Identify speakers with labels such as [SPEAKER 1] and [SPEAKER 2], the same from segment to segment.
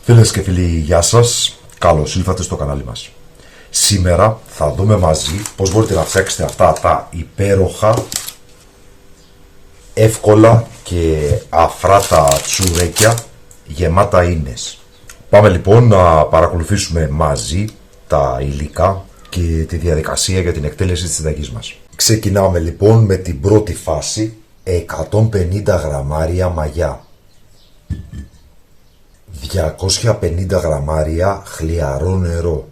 [SPEAKER 1] Φίλες και φίλοι, γεια σας. Καλώς ήλθατε στο κανάλι μας. Σήμερα θα δούμε μαζί πώς μπορείτε να φτιάξετε αυτά τα υπέροχα, εύκολα και αφράτα τσουρέκια γεμάτα ίνες. Πάμε λοιπόν να παρακολουθήσουμε μαζί τα υλικά και τη διαδικασία για την εκτέλεση της συνταγής μας. Ξεκινάμε λοιπόν με την πρώτη φάση, 150 γραμμάρια μαγιά. 250 γραμμάρια χλιαρό νερό.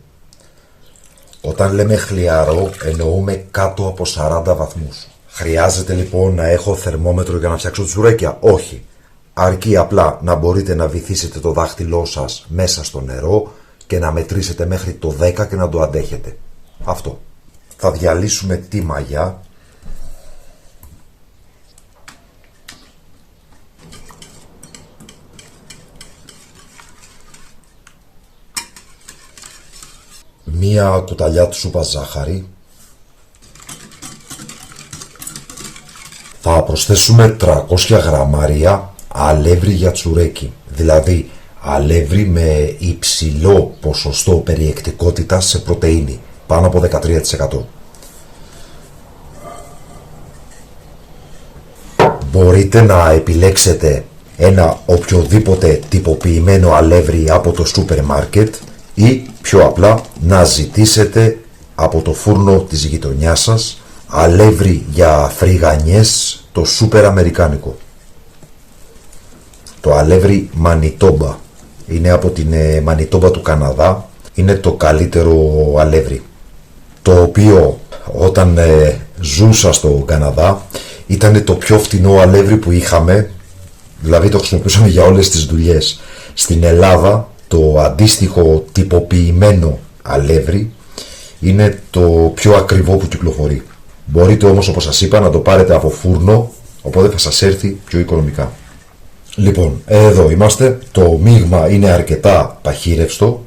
[SPEAKER 1] Όταν λέμε χλιαρό εννοούμε κάτω από 40 βαθμούς. Χρειάζεται λοιπόν να έχω θερμόμετρο για να φτιάξω τσουρέκια? Όχι. Αρκεί απλά να μπορείτε να βυθίσετε το δάχτυλό σας μέσα στο νερό και να μετρήσετε μέχρι το 10 και να το αντέχετε. Αυτό. Θα διαλύσουμε τη μαγιά. Μία κουταλιά του σούπα ζάχαρη. Θα προσθέσουμε 300 γραμμάρια αλεύρι για τσουρέκι. Δηλαδή αλεύρι με υψηλό ποσοστό περιεκτικότητας σε πρωτεΐνη. Πάνω από 13%. Μπορείτε να επιλέξετε ένα οποιοδήποτε τυποποιημένο αλεύρι από το σούπερ μάρκετ ή πιο απλά να ζητήσετε από το φούρνο της γειτονιάς σας αλεύρι για φρυγανιές, το σούπερ αμερικάνικο. Το αλεύρι Μανιτόμπα είναι από την Μανιτόμπα του Καναδά. Είναι το καλύτερο αλεύρι, το οποίο όταν ζούσα στο Καναδά ήταν το πιο φτηνό αλεύρι που είχαμε, δηλαδή το χρησιμοποιούσαμε για όλες τις δουλειές. Στην Ελλάδα το αντίστοιχο τυποποιημένο αλεύρι είναι το πιο ακριβό που κυκλοφορεί. Μπορείτε όμως, όπως σας είπα, να το πάρετε από φούρνο, οπότε θα σας έρθει πιο οικονομικά. Λοιπόν, εδώ είμαστε. Το μείγμα είναι αρκετά παχύρευστο.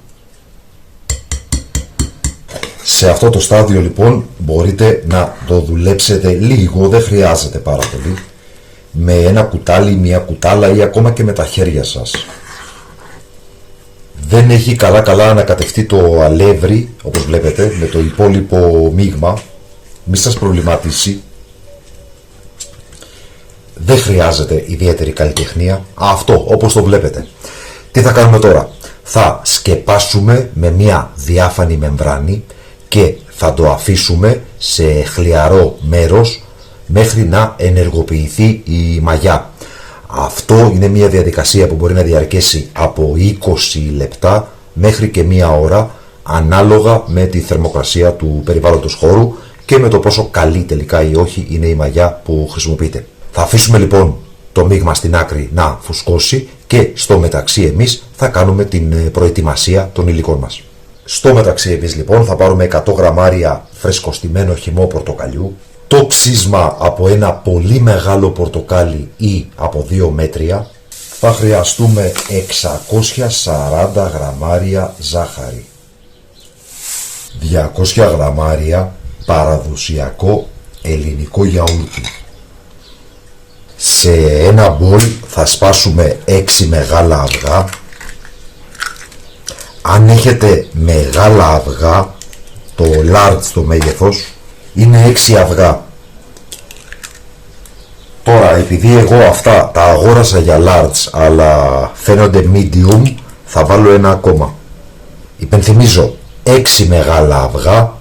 [SPEAKER 1] Σε αυτό το στάδιο λοιπόν μπορείτε να το δουλέψετε λίγο, δεν χρειάζεται πάρα πολύ, με ένα κουτάλι, μια κουτάλα ή ακόμα και με τα χέρια σας. Δεν έχει καλά ανακατευτεί το αλεύρι, όπως βλέπετε, με το υπόλοιπο μείγμα. Μη σας προβληματίσει. Δεν χρειάζεται ιδιαίτερη καλλιτεχνία. Αυτό, όπως το βλέπετε. Τι θα κάνουμε τώρα? Θα σκεπάσουμε με μια διάφανη μεμβράνη και θα το αφήσουμε σε χλιαρό μέρος μέχρι να ενεργοποιηθεί η μαγιά. Αυτό είναι μια διαδικασία που μπορεί να διαρκέσει από 20 λεπτά μέχρι και μία ώρα, ανάλογα με τη θερμοκρασία του περιβάλλοντος χώρου και με το πόσο καλή τελικά ή όχι είναι η μαγιά που χρησιμοποιείτε. Θα αφήσουμε λοιπόν το μείγμα στην άκρη να φουσκώσει και στο μεταξύ εμείς θα κάνουμε την προετοιμασία των υλικών μας. Στο μεταξύ εμείς λοιπόν θα πάρουμε 100 γραμμάρια φρεσκοστημένο χυμό πορτοκαλιού, το ξύσμα από ένα πολύ μεγάλο πορτοκάλι ή από 2 μέτρια. Θα χρειαστούμε 640 γραμμάρια ζάχαρη, 200 γραμμάρια παραδοσιακό ελληνικό γιαούρτι. Σε ένα μπολ θα σπάσουμε 6 μεγάλα αυγά. Αν έχετε μεγάλα αυγά, το large το μέγεθος είναι 6 αυγά. Τώρα επειδή εγώ αυτά τα αγόρασα για large αλλά φαίνονται medium, θα βάλω ένα ακόμα. Υπενθυμίζω 6 μεγάλα αυγά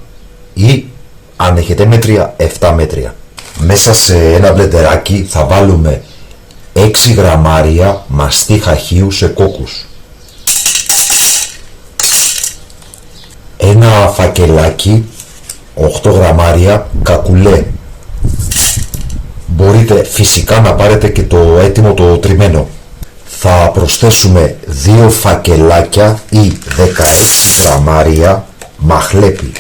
[SPEAKER 1] ή αν έχετε μέτρια 7 μέτρια. Μέσα σε ένα μπλεντεράκι θα βάλουμε 6 γραμμάρια μαστί χαχείου σε κόκκους, ένα φακελάκι 8 γραμμάρια κακουλέ. Μπορείτε φυσικά να πάρετε και το έτοιμο το τριμμένο. Θα προσθέσουμε 2 φακελάκια ή 16 γραμμάρια μαχλέπι.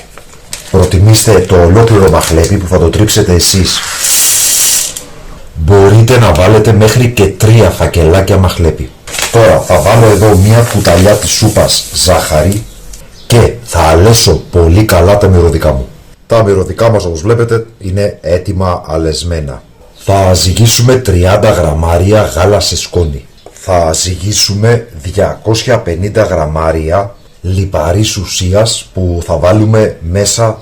[SPEAKER 1] Προτιμήστε το ολόκληρο μαχλέπι που θα το τρίψετε εσείς. Μπορείτε να βάλετε μέχρι και 3 φακελάκια μαχλέπι. Τώρα θα βάλω εδώ μια κουταλιά της σούπας ζάχαρη και θα αλέσω πολύ καλά τα μυρωδικά μου. Τα μυρωδικά μας, όπως βλέπετε, είναι έτοιμα αλεσμένα. Θα ζυγίσουμε 30 γραμμάρια γάλα σε σκόνη. θα ζυγίσουμε 250 γραμμάρια λιπαρής ουσίας που θα βάλουμε μέσα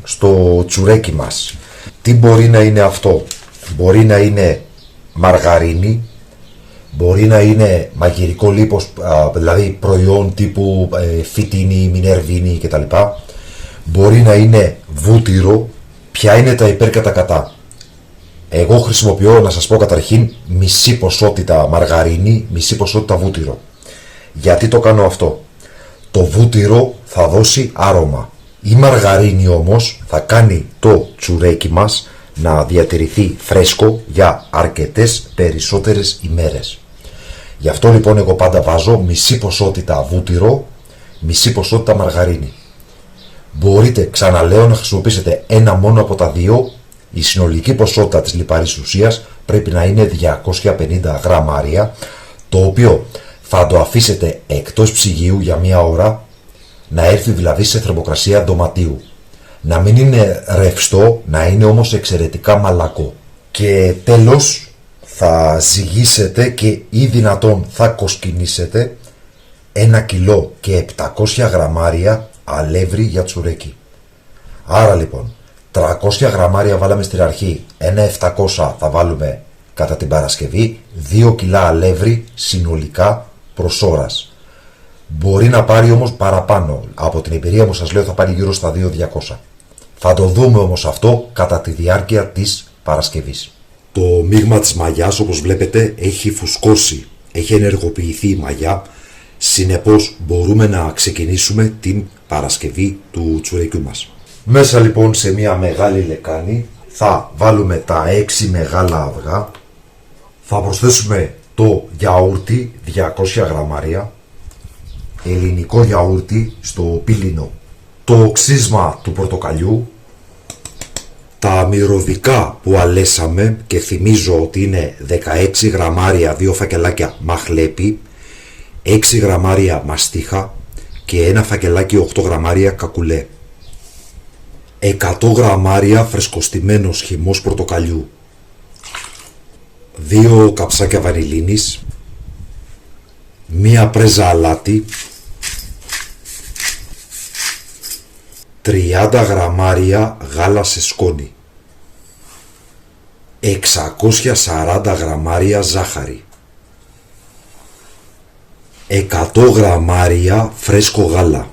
[SPEAKER 1] στο τσουρέκι μας. Τι μπορεί να είναι αυτό? Μπορεί να είναι μαργαρίνη, μπορεί να είναι μαγειρικό λίπος, δηλαδή προϊόν τύπου φυτίνη, μινερβίνη κτλ. Μπορεί να είναι βούτυρο. Ποια είναι τα υπέρ και τα κατά? Εγώ χρησιμοποιώ, να σας πω καταρχήν, μισή ποσότητα μαργαρίνη, μισή ποσότητα βούτυρο. Γιατί το κάνω αυτό? Το βούτυρο θα δώσει άρωμα. Η μαργαρίνη όμως θα κάνει το τσουρέκι μας να διατηρηθεί φρέσκο για αρκετές περισσότερες ημέρες. Γι' αυτό λοιπόν εγώ πάντα βάζω μισή ποσότητα βούτυρο, μισή ποσότητα μαργαρίνη. Μπορείτε, ξαναλέω, να χρησιμοποιήσετε ένα μόνο από τα δύο. Η συνολική ποσότητα της λιπαρής ουσίας πρέπει να είναι 250 γραμμάρια, το οποίο θα το αφήσετε εκτός ψυγείου για μία ώρα, να έρθει δηλαδή σε θερμοκρασία ντοματίου. Να μην είναι ρευστό, να είναι όμως εξαιρετικά μαλακό. Και τέλος θα ζυγίσετε και ή δυνατόν θα κοσκινήσετε 1 κιλό και 700 γραμμάρια αλεύρι για τσουρέκι. Άρα λοιπόν 300 γραμμάρια βάλαμε στην αρχή, ένα 700 θα βάλουμε κατά την Παρασκευή, 2 κιλά αλεύρι συνολικά προς ώρας. Μπορεί να πάρει όμως παραπάνω, από την εμπειρία μου σας λέω θα πάρει γύρω στα 2.200. Θα το δούμε όμως αυτό κατά τη διάρκεια της Παρασκευής. Το μείγμα της μαγιάς, όπως βλέπετε, έχει φουσκώσει, έχει ενεργοποιηθεί η μαγιά, συνεπώς μπορούμε να ξεκινήσουμε την Παρασκευή του τσουρέκιου μας. Μέσα λοιπόν σε μια μεγάλη λεκάνη θα βάλουμε τα 6 μεγάλα αυγά, θα προσθέσουμε το γιαούρτι 200 γραμμάρια, ελληνικό γιαούρτι στο πύλινο, το ξύσμα του πορτοκαλιού, τα μυρωδικά που αλέσαμε και θυμίζω ότι είναι 16 γραμμάρια 2 φακελάκια μαχλέπι, 6 γραμμάρια μαστίχα και ένα φακελάκι 8 γραμμάρια κακουλέ. 100 γραμμάρια φρεσκοστημένος χυμός πορτοκαλιού, 2 καψάκια βανιλίνης, μία πρέζα αλάτι, 30 γραμμάρια γάλα σε σκόνη, 640 γραμμάρια ζάχαρη, 100 γραμμάρια φρέσκο γάλα.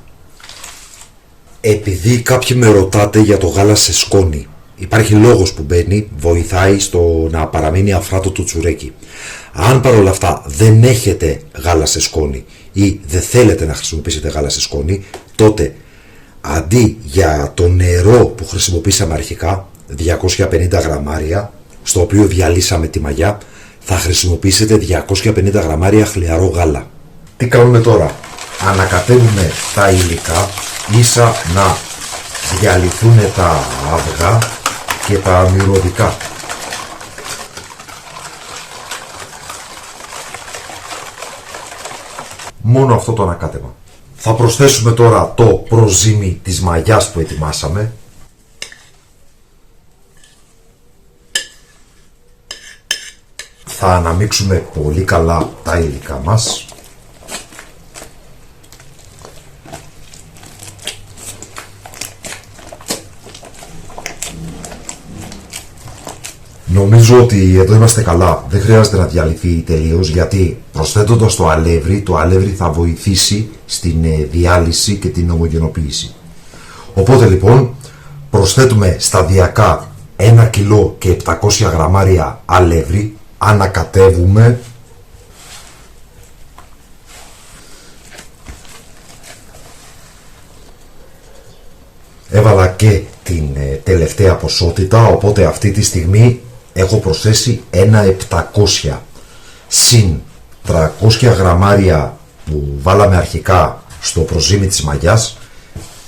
[SPEAKER 1] Επειδή κάποιοι με ρωτάτε για το γάλα σε σκόνη, υπάρχει λόγος που μπαίνει, βοηθάει στο να παραμείνει αφράτο το τσουρέκι. Αν παρόλα αυτά δεν έχετε γάλα σε σκόνη ή δεν θέλετε να χρησιμοποιήσετε γάλα σε σκόνη, τότε αντί για το νερό που χρησιμοποιήσαμε αρχικά, 250 γραμμάρια, στο οποίο διαλύσαμε τη μαγιά, θα χρησιμοποιήσετε 250 γραμμάρια χλιαρό γάλα. Τι κάνουμε τώρα? Ανακατεύουμε τα υλικά ίσα να διαλυθούν τα αυγά και τα μυρωδικά. Μόνο αυτό το ανακάτεμα. Θα προσθέσουμε τώρα το προζύμι της μαγιάς που ετοιμάσαμε. Θα αναμίξουμε πολύ καλά τα υλικά μας. Νομίζω ότι εδώ είμαστε καλά, δεν χρειάζεται να διαλυθεί τελείως, γιατί προσθέτοντας το αλεύρι θα βοηθήσει στην διάλυση και την ομογενοποίηση. Οπότε λοιπόν προσθέτουμε σταδιακά 1 κιλό και 700 γραμμάρια αλεύρι, ανακατεύουμε, έβαλα και την τελευταία ποσότητα, οπότε αυτή τη στιγμή έχω προσθέσει ένα 700 συν 300 γραμμάρια που βάλαμε αρχικά στο προζύμι της μαγιάς,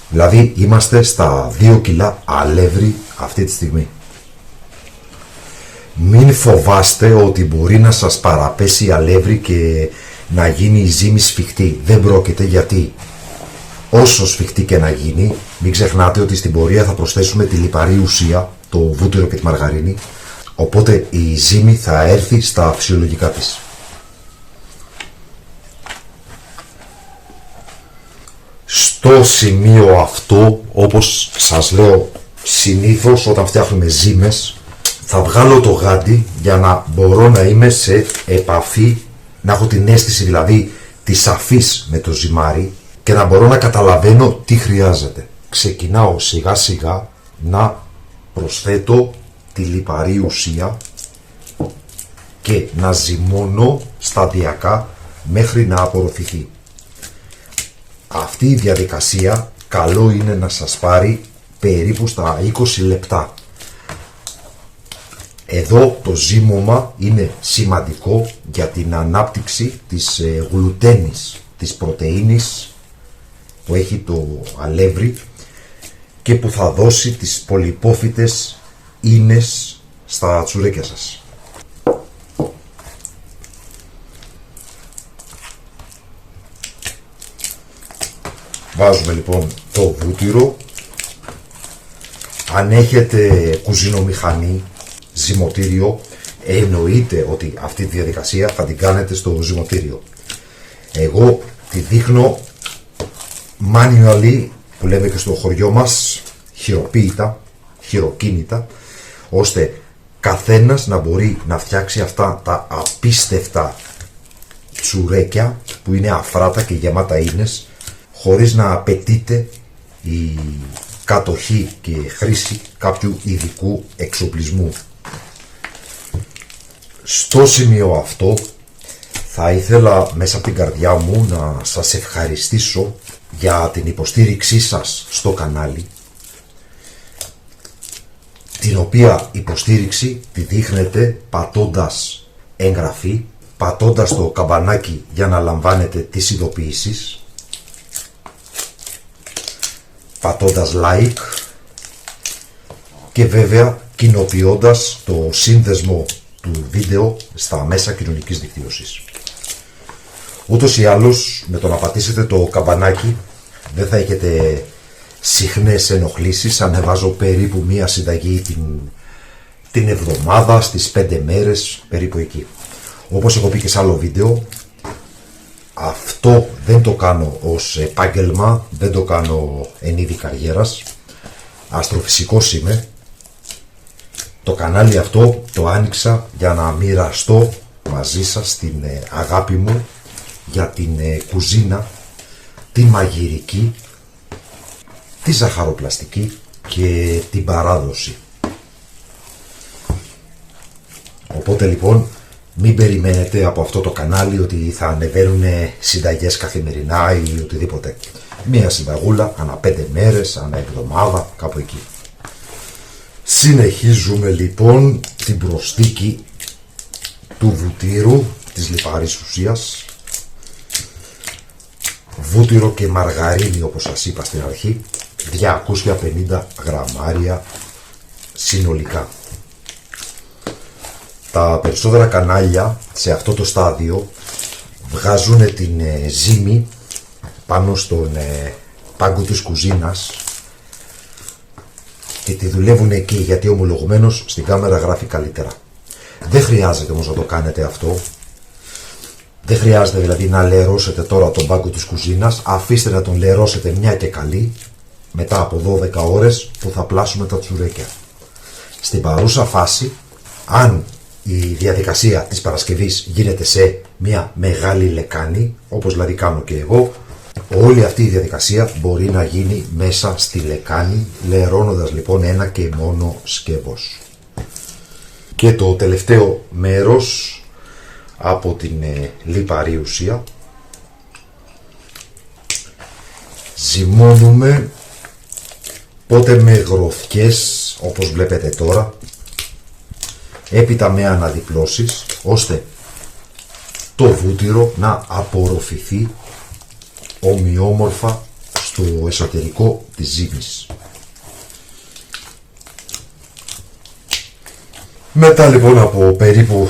[SPEAKER 1] δηλαδή είμαστε στα 2 κιλά αλεύρι αυτή τη στιγμή. Μην φοβάστε ότι μπορεί να σας παραπέσει αλεύρι και να γίνει η ζύμη σφιχτή. Δεν πρόκειται, γιατί όσο σφιχτή και να γίνει, μην ξεχνάτε ότι στην πορεία θα προσθέσουμε τη λιπαρή ουσία, το βούτυρο και τη μαργαρίνη, οπότε η ζύμη θα έρθει στα φυσιολογικά της. Στο σημείο αυτό, όπως σας λέω συνήθως όταν φτιάχνουμε ζύμες, θα βγάλω το γάντι για να μπορώ να είμαι σε επαφή, να έχω την αίσθηση δηλαδή της αφής με το ζυμάρι και να μπορώ να καταλαβαίνω τι χρειάζεται. Ξεκινάω σιγά σιγά να προσθέτω τη λιπαρή ουσία και να ζυμώνω σταδιακά μέχρι να απορροφηθεί. Αυτή η διαδικασία καλό είναι να σας πάρει περίπου στα 20 λεπτά. Εδώ το ζύμωμα είναι σημαντικό για την ανάπτυξη της γλουτένης, της πρωτεΐνης που έχει το αλεύρι και που θα δώσει τις πολυπόφυτες ίνες στα τσουρέκια σας. Βάζουμε λοιπόν το βούτυρο. Αν έχετε κουζινομηχανή, ζυμωτήριο, εννοείται ότι αυτή τη διαδικασία θα την κάνετε στο ζυμωτήριο. Εγώ τη δείχνω manually, που λέμε και στο χωριό μας, χειροκίνητα, ώστε καθένας να μπορεί να φτιάξει αυτά τα απίστευτα τσουρέκια που είναι αφράτα και γεμάτα ίνες, χωρίς να απαιτείται η κατοχή και χρήση κάποιου ειδικού εξοπλισμού. Στο σημείο αυτό θα ήθελα μέσα από την καρδιά μου να σας ευχαριστήσω για την υποστήριξή σας στο κανάλι, την οποία υποστήριξη τη δείχνετε πατώντας εγγραφή, πατώντας το καμπανάκι για να λαμβάνετε τις ειδοποιήσεις, πατώντας like και βέβαια κοινοποιώντας το σύνδεσμο του βίντεο στα μέσα κοινωνικής δικτύωσης. Ούτως ή άλλως, με το να πατήσετε το καμπανάκι δεν θα έχετε συχνές ενοχλήσεις. Ανεβάζω περίπου μία συνταγή την εβδομάδα, στις 5 μέρες, περίπου εκεί. Όπως έχω πει και σε άλλο βίντεο, αυτό δεν το κάνω ως επάγγελμα, δεν το κάνω εν είδη καριέρας. Αστροφυσικός είμαι. Το κανάλι αυτό το άνοιξα για να μοιραστώ μαζί σας την αγάπη μου για την κουζίνα, τη μαγειρική, τη ζαχαροπλαστική και την παράδοση. Οπότε λοιπόν μην περιμένετε από αυτό το κανάλι ότι θα ανεβαίνουν συνταγές καθημερινά ή οτιδήποτε. Μία συνταγούλα ανά 5 μέρες, ανά εβδομάδα, κάπου εκεί. Συνεχίζουμε λοιπόν την προσθήκη του βουτύρου, της λιπαρής ουσίας. Βούτυρο και μαργαρίνη, όπως σας είπα στην αρχή, 250 γραμμάρια συνολικά. Τα περισσότερα κανάλια σε αυτό το στάδιο βγάζουν την ζύμη πάνω στον πάγκο της κουζίνας και τη δουλεύουν εκεί, γιατί ομολογουμένως στην κάμερα γράφει καλύτερα. Δεν χρειάζεται όμως να το κάνετε αυτό. Δεν χρειάζεται δηλαδή να λερώσετε τώρα τον πάγκο της κουζίνας. Αφήστε να τον λερώσετε μια και καλή μετά από 12 ώρες που θα πλάσουμε τα τσουρέκια. Στην παρούσα φάση, αν η διαδικασία της Παρασκευής γίνεται σε μια μεγάλη λεκάνη, όπως δηλαδή κάνω και εγώ, όλη αυτή η διαδικασία μπορεί να γίνει μέσα στη λεκάνη, λερώνοντας λοιπόν ένα και μόνο σκεύος. Και το τελευταίο μέρος από την λιπαρή ουσία ζυμώνουμε, πότε με γροθιές όπως βλέπετε τώρα, έπειτα με αναδιπλώσεις, ώστε το βούτυρο να απορροφηθεί ομοιόμορφα στο εσωτερικό της ζύμης. Μετά λοιπόν από περίπου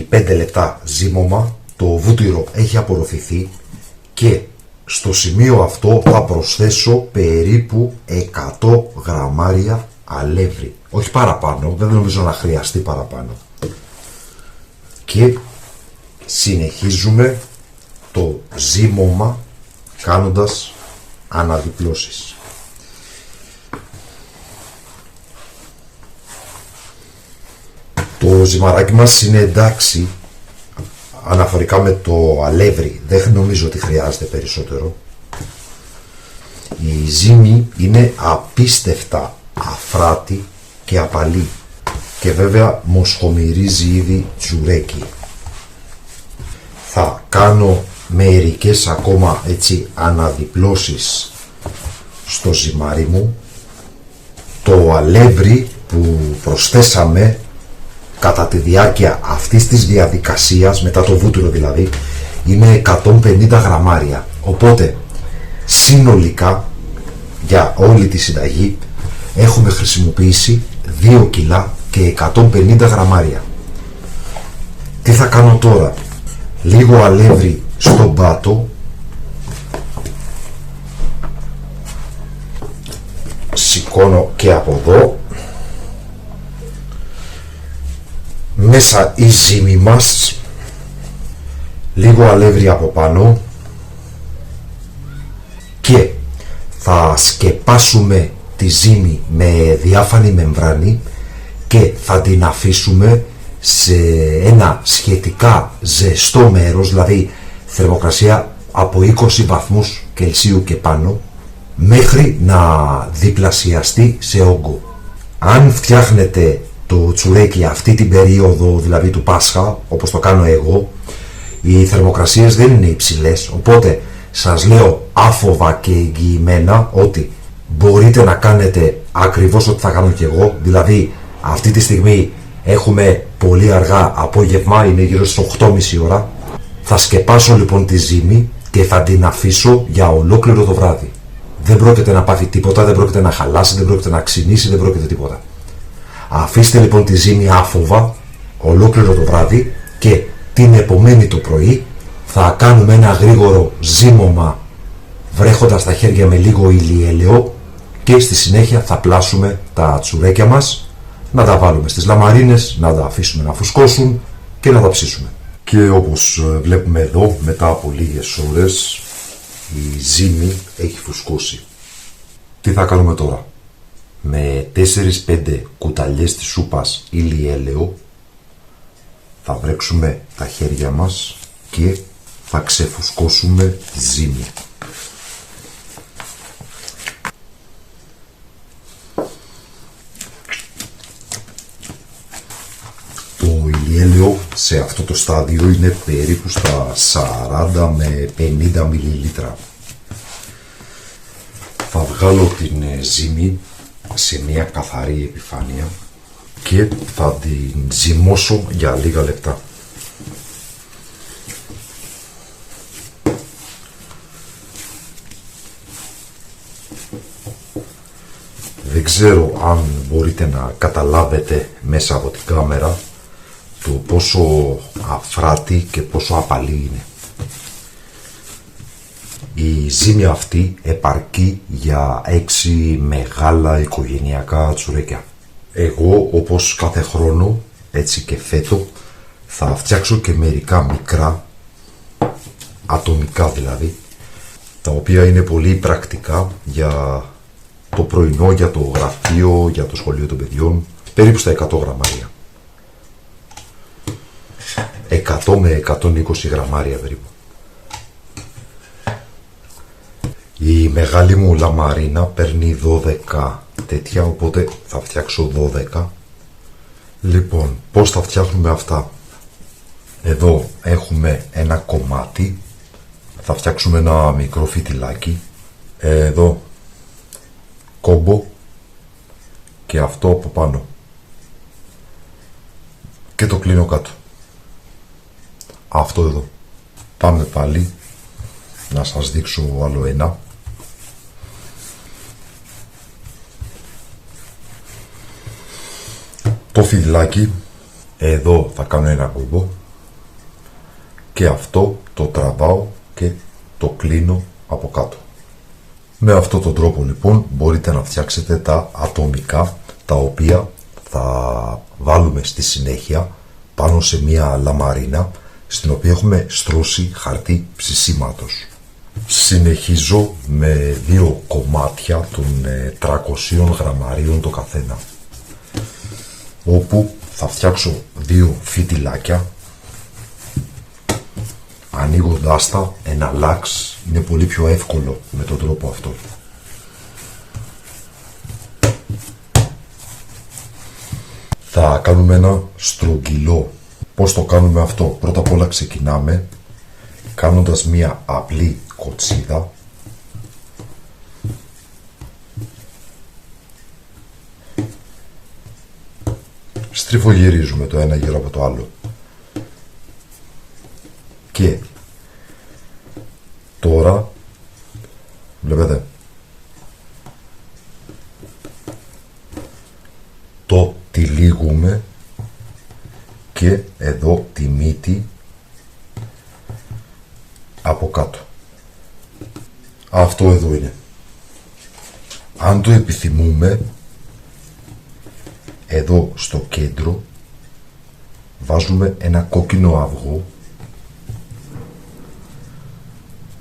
[SPEAKER 1] 20-25 λεπτά ζύμωμα, το βούτυρο έχει απορροφηθεί και στο σημείο αυτό θα προσθέσω περίπου 100 γραμμάρια αλεύρι. Όχι παραπάνω, δεν νομίζω να χρειαστεί παραπάνω. Και συνεχίζουμε το ζύμωμα κάνοντας αναδιπλώσεις. Το ζυμαράκι μας είναι εντάξει, αναφορικά με το αλεύρι δεν νομίζω ότι χρειάζεται περισσότερο. Η ζύμη είναι απίστευτα αφράτη και απαλή και βέβαια μοσχομυρίζει ήδη τσουρέκι. Θα κάνω μερικές ακόμα έτσι αναδιπλώσεις στο ζυμάρι μου. Το αλεύρι που προσθέσαμε κατά τη διάρκεια αυτής της διαδικασίας, μετά το βούτυρο δηλαδή, είναι 150 γραμμάρια. Οπότε συνολικά για όλη τη συνταγή έχουμε χρησιμοποιήσει 2 κιλά και 150 γραμμάρια. Τι θα κάνω τώρα? Λίγο αλεύρι στον πάτο, σηκώνω και από εδώ, μέσα η ζύμη μας, λίγο αλεύρι από πάνω και θα σκεπάσουμε τη ζύμη με διάφανη μεμβράνη και θα την αφήσουμε σε ένα σχετικά ζεστό μέρος, δηλαδή θερμοκρασία από 20 βαθμούς Κελσίου και πάνω, μέχρι να διπλασιαστεί σε όγκο. Αν φτιάχνετε το τσουρέκι αυτή την περίοδο, δηλαδή του Πάσχα, όπως το κάνω εγώ, οι θερμοκρασίες δεν είναι υψηλές, οπότε σας λέω άφοβα και εγγυημένα ότι μπορείτε να κάνετε ακριβώς ό,τι θα κάνω και εγώ. Δηλαδή αυτή τη στιγμή έχουμε πολύ αργά απόγευμα, είναι γύρω στις 8.30 ώρα. Θα σκεπάσω λοιπόν τη ζύμη και θα την αφήσω για ολόκληρο το βράδυ. Δεν πρόκειται να πάθει τίποτα, δεν πρόκειται να χαλάσει, δεν πρόκειται να ξυνήσει, δεν πρόκειται τίποτα. Αφήστε λοιπόν τη ζύμη άφοβα ολόκληρο το βράδυ και την επομένη το πρωί θα κάνουμε ένα γρήγορο ζύμωμα βρέχοντας τα χέρια με λίγο ηλιέλαιο και στη συνέχεια θα πλάσουμε τα τσουρέκια μας, να τα βάλουμε στις λαμαρίνες, να τα αφήσουμε να φουσκώσουν και να τα ψήσουμε. Και όπως βλέπουμε εδώ, μετά από λίγες ώρες η ζύμη έχει φουσκώσει. Τι θα κάνουμε τώρα? Με 4-5 κουταλιές της σούπας ηλιέλαιο θα βρέξουμε τα χέρια μας και θα ξεφουσκώσουμε τη ζύμη. Το ηλιέλαιο σε αυτό το στάδιο είναι περίπου στα 40 με 50 μιλιλίτρα. Θα βγάλω την ζύμη σε μια καθαρή επιφάνεια και θα την ζυμώσω για λίγα λεπτά. Δεν ξέρω αν μπορείτε να καταλάβετε μέσα από την κάμερα το πόσο αφράτη και πόσο απαλή είναι. Η ζύμη αυτή επαρκεί για 6 μεγάλα οικογενειακά τσουρέκια. Εγώ, όπως κάθε χρόνο, έτσι και φέτο, θα φτιάξω και μερικά μικρά, ατομικά δηλαδή, τα οποία είναι πολύ πρακτικά για το πρωινό, για το γραφείο, για το σχολείο των παιδιών, περίπου στα 100 γραμμάρια. 100 με 120 γραμμάρια περίπου. Η μεγάλη μου λαμαρίνα παίρνει 12 τέτοια, οπότε θα φτιάξω 12. Λοιπόν, πώς θα φτιάχνουμε αυτά? Εδώ έχουμε ένα κομμάτι, θα φτιάξουμε ένα μικρό φιτιλάκι. Εδώ κόμπο και αυτό από πάνω και το κλείνω κάτω. Αυτό εδώ. Πάμε πάλι να σας δείξω άλλο ένα. Το φιδλάκι, εδώ θα κάνω ένα κόμπο και αυτό το τραβάω και το κλείνω από κάτω. Με αυτόν τον τρόπο λοιπόν μπορείτε να φτιάξετε τα ατομικά, τα οποία θα βάλουμε στη συνέχεια πάνω σε μια λαμαρίνα στην οποία έχουμε στρώσει χαρτί ψησίματος. Συνεχίζω με 2 κομμάτια των 300 γραμμαρίων το καθένα, όπου θα φτιάξω 2 φιτιλάκια. Ανοίγοντάς τα, ένα λάξ είναι πολύ πιο εύκολο με τον τρόπο αυτό. Θα κάνουμε ένα στρογγυλό. Πώς το κάνουμε αυτό? Πρώτα απ' όλα ξεκινάμε κάνοντας μία απλή κοτσίδα. Στριφογυρίζουμε το ένα γύρω από το άλλο. Και τώρα βλέπετε το τυλίγουμε και εδώ τη μύτη από κάτω. Αυτό εδώ είναι. Αν το επιθυμούμε, εδώ στο κέντρο βάζουμε ένα κόκκινο αυγό.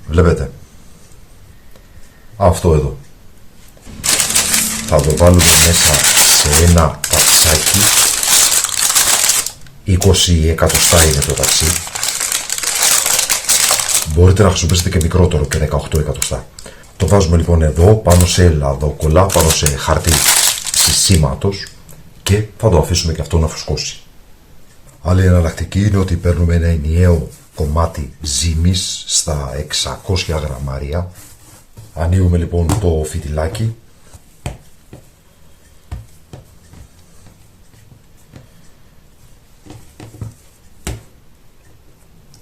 [SPEAKER 1] Βλέπετε, αυτό εδώ θα το βάλουμε μέσα σε ένα ταψάκι. 20 εκατοστά είναι το ταψί. Μπορείτε να χρησιμοποιήσετε και μικρότερο, και 18 εκατοστά. Το βάζουμε λοιπόν εδώ πάνω σε λαδόκολλα, πάνω σε χαρτί ψησίματος, και θα το αφήσουμε και αυτό να φουσκώσει. Άλλη εναλλακτική είναι ότι παίρνουμε ένα ενιαίο κομμάτι ζύμης στα 600 γραμμάρια. Ανοίγουμε λοιπόν το φιτιλάκι.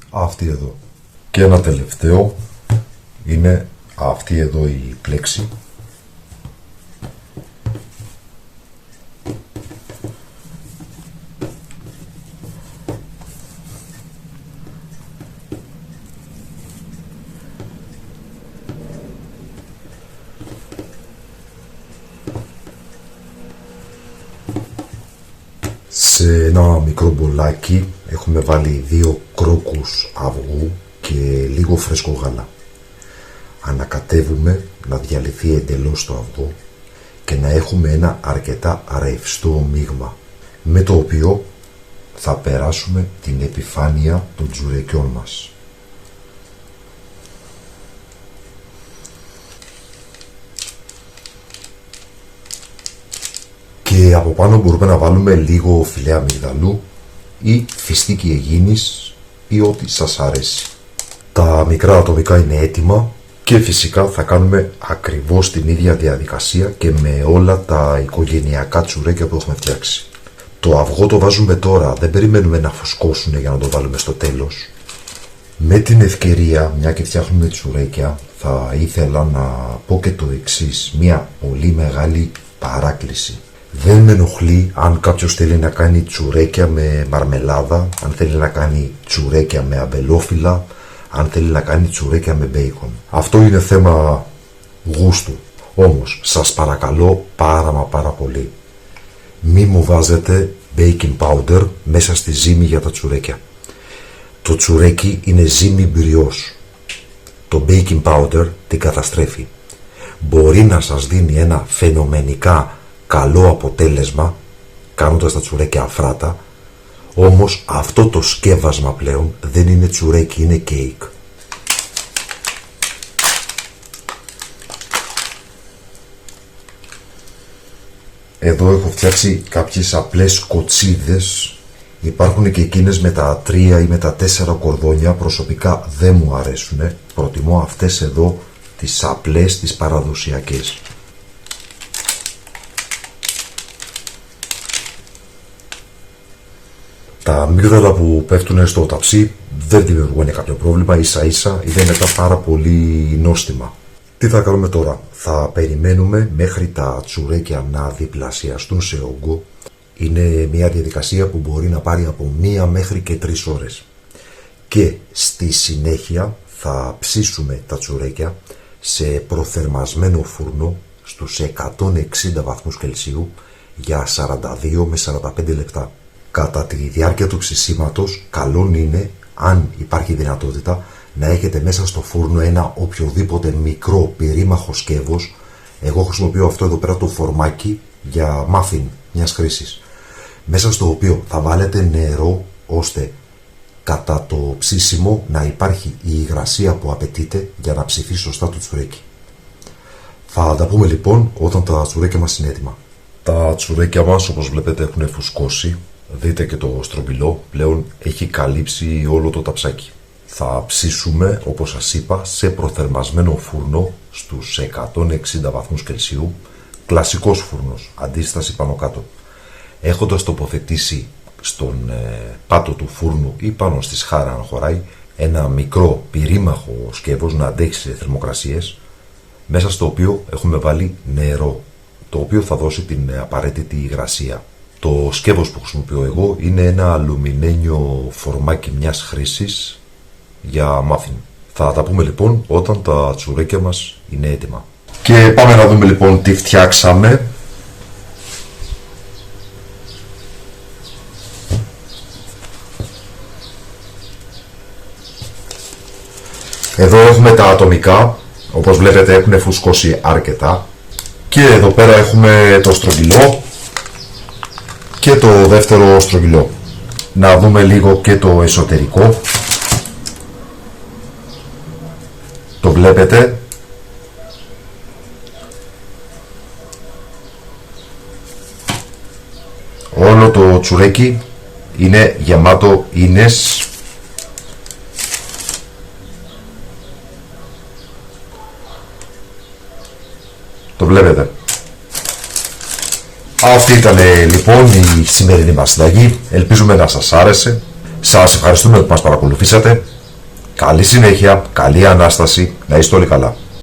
[SPEAKER 1] Αυτή εδώ. Και ένα τελευταίο είναι αυτή εδώ η πλέξη. Σε ένα μικρό μπολάκι έχουμε βάλει 2 κρόκους αυγού και λίγο φρέσκο γάλα. Ανακατεύουμε να διαλυθεί εντελώς το αυγό και να έχουμε ένα αρκετά ρευστό μείγμα, με το οποίο θα περάσουμε την επιφάνεια των τζουρεκιών μας. Και από πάνω μπορούμε να βάλουμε λίγο φιλέ αμυγδαλού ή φιστίκι αιγίνης ή ό,τι σας αρέσει. Τα μικρά ατομικά είναι έτοιμα και φυσικά θα κάνουμε ακριβώς την ίδια διαδικασία και με όλα τα οικογενειακά τσουρέκια που έχουμε φτιάξει. Το αυγό το βάζουμε τώρα, δεν περιμένουμε να φουσκώσουν για να το βάλουμε στο τέλος. Με την ευκαιρία, μια και φτιάχνουμε τσουρέκια, θα ήθελα να πω και το εξής, μια πολύ μεγάλη παράκληση. Δεν με ενοχλεί αν κάποιος θέλει να κάνει τσουρέκια με μαρμελάδα, αν θέλει να κάνει τσουρέκια με αμπελόφυλλα, αν θέλει να κάνει τσουρέκια με μπέικον. Αυτό είναι θέμα γούστου. Όμως σας παρακαλώ πάρα πολύ, μη μου βάζετε baking powder μέσα στη ζύμη για τα τσουρέκια. Το τσουρέκι είναι ζύμη μπριός. Το baking powder την καταστρέφει. Μπορεί να σας δίνει ένα φαινομενικά καλό αποτέλεσμα κάνοντας τα τσουρέκια αφράτα, όμως αυτό το σκεύασμα πλέον δεν είναι τσουρέκι, είναι κέικ. Εδώ έχω φτιάξει κάποιες απλές κοτσίδες. Υπάρχουν και εκείνες με τα 3 ή με τα 4 κορδόνια, προσωπικά δεν μου αρέσουν. Προτιμώ αυτές εδώ τις απλές, τις παραδοσιακές. Τα αμύγδαλα που πέφτουν στο ταψί δεν δημιουργούν κάποιο πρόβλημα, ίσα ίσα είναι μετά πάρα πολύ νόστιμα. Τι θα κάνουμε τώρα? Θα περιμένουμε μέχρι τα τσουρέκια να διπλασιαστούν σε όγκο. Είναι μια διαδικασία που μπορεί να πάρει από 1 μέχρι και 3 ώρες. Και στη συνέχεια θα ψήσουμε τα τσουρέκια σε προθερμασμένο φούρνο στους 160 βαθμούς Κελσίου για 42 με 45 λεπτά. Κατά τη διάρκεια του ψησίματος, καλό είναι, αν υπάρχει δυνατότητα, να έχετε μέσα στο φούρνο ένα οποιοδήποτε μικρό πυρήμαχο σκεύος. Εγώ χρησιμοποιώ αυτό εδώ πέρα το φορμάκι για muffin μιας χρήσης, μέσα στο οποίο θα βάλετε νερό ώστε κατά το ψήσιμο να υπάρχει η υγρασία που απαιτείται για να ψηθεί σωστά το τσουρέκι. Θα τα πούμε λοιπόν όταν τα τσουρέκια μας είναι έτοιμα. Τα τσουρέκια μας, όπως βλέπετε, έχουν φουσκώσει. Δείτε και το στρογγυλό πλέον έχει καλύψει όλο το ταψάκι. Θα ψήσουμε, όπως σας είπα, σε προθερμασμένο φούρνο στους 160 βαθμούς Κελσίου, κλασικός φούρνος, αντίσταση πάνω κάτω. Έχοντας τοποθετήσει στον πάτο του φούρνου ή πάνω στη σχάρα αν χωράει ένα μικρό πυρήμαχο σκεύος να αντέξει σε θερμοκρασίες, μέσα στο οποίο έχουμε βάλει νερό, το οποίο θα δώσει την απαραίτητη υγρασία. Το σκεύος που χρησιμοποιώ εγώ είναι ένα αλουμινένιο φορμάκι μιας χρήσης για muffin. Θα τα πούμε λοιπόν όταν τα τσουρέκια μας είναι έτοιμα. Και πάμε να δούμε λοιπόν τι φτιάξαμε. Εδώ έχουμε τα ατομικά, όπως βλέπετε έχουν φουσκώσει αρκετά. Και εδώ πέρα έχουμε το στρογγυλό και το δεύτερο στρογγυλό. Να δούμε λίγο και το εσωτερικό. Το βλέπετε. Όλο το τσουρέκι είναι γεμάτο ίνες. Το βλέπετε. Αυτή ήταν λοιπόν η σημερινή μας συνταγή. Ελπίζουμε να σας άρεσε. Σας ευχαριστούμε που μας παρακολουθήσατε. Καλή συνέχεια, καλή Ανάσταση, να είστε όλοι καλά.